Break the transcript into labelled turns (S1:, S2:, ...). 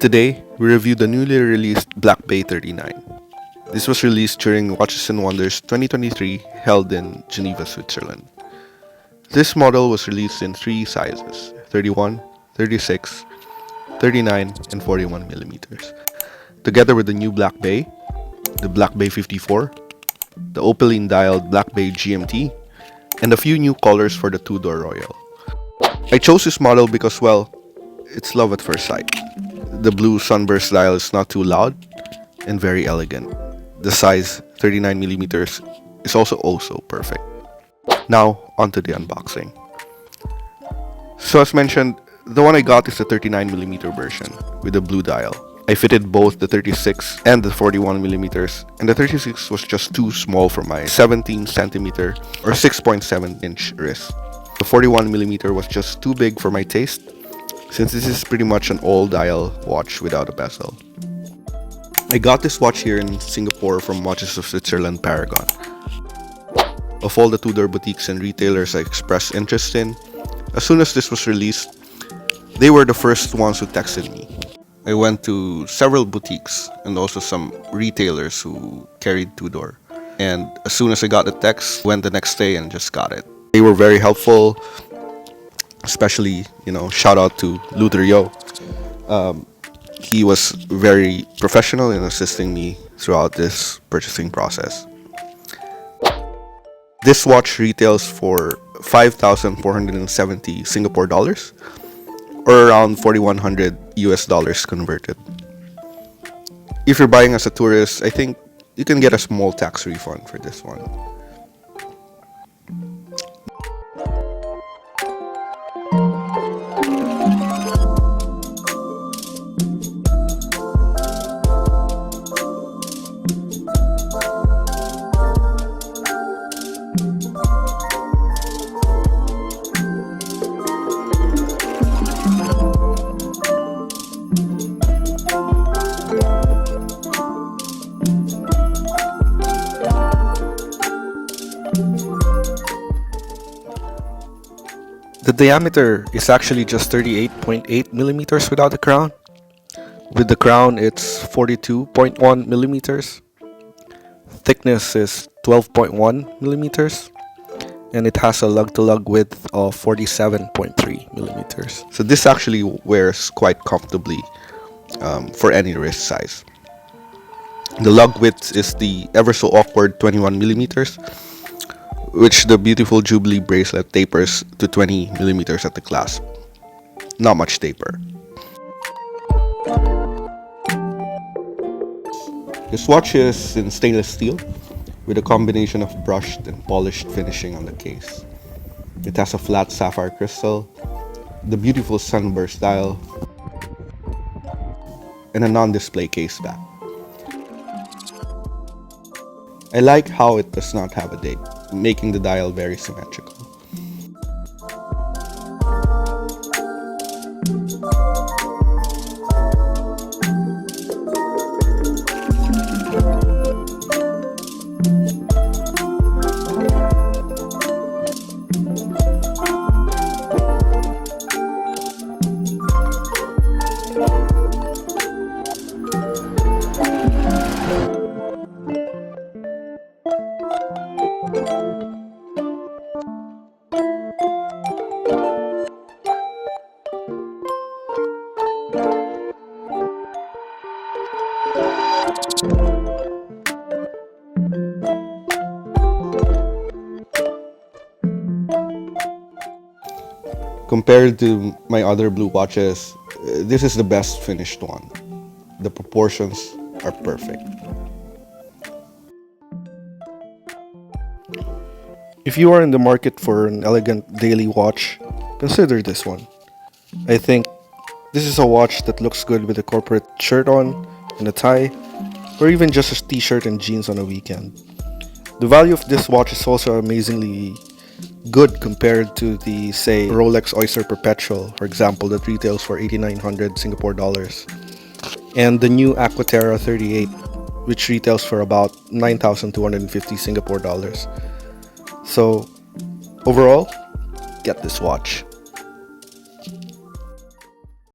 S1: Today, we review the newly released Black Bay 39. This was released during Watches and Wonders 2023 held in Geneva, Switzerland. This model was released in three sizes: 31, 36, 39, and 41 millimeters, together with the new Black Bay, the Black Bay 54, the opaline dialed Black Bay GMT, and a few new colors for the Tudor Royal. I chose this model because, well, it's love at first sight. The blue Sunburst dial is not too loud and very elegant. The size 39mm is also perfect. Now, onto the unboxing. So as mentioned, the one I got is the 39mm version with the blue dial. I fitted both the 36 and the 41mm, and the 36 was just too small for my 17cm or 6.7-inch wrist. The 41mm was just too big for my taste, since this is pretty much an all-dial watch without a bezel. I got this watch here in Singapore from Watches of Switzerland Paragon. Of all the Tudor boutiques and retailers I expressed interest in, as soon as this was released, they were the first ones who texted me. I went to several boutiques and also some retailers who carried Tudor. And as soon as I got the text, went the next day and just got it. They were very helpful, especially, shout out to Luther Yo. He was very professional in assisting me throughout this purchasing process. This watch retails for 5,470 Singapore dollars, or around 4,100 US dollars converted. If you're buying as a tourist, I think you can get a small tax refund for this one. The diameter is actually just 38.8 millimeters without the crown. With the crown, it's 42.1 millimeters. Thickness is 12.1 millimeters. And it has a lug-to-lug width of 47.3 millimeters. So this actually wears quite comfortably for any wrist size. The lug width is the ever so awkward 21 millimeters, which the beautiful Jubilee bracelet tapers to 20 millimeters at the clasp. Not much taper. This watch is in stainless steel with a combination of brushed and polished finishing on the case. It has a flat sapphire crystal, the beautiful Sunburst dial, and a non-display case back. I like how it does not have a date, making the dial very symmetrical. Compared to my other blue watches, this is the best finished one. The proportions are perfect. If you are in the market for an elegant daily watch, consider this one. I think this is a watch that looks good with a corporate shirt on and a tie, or even just a t-shirt and jeans on a weekend. The value of this watch is also amazingly good compared to the, say, Rolex Oyster Perpetual, for example, that retails for 8,900 Singapore dollars, and the new Aquaterra 38, which retails for about 9,250 Singapore dollars. So overall, get this watch.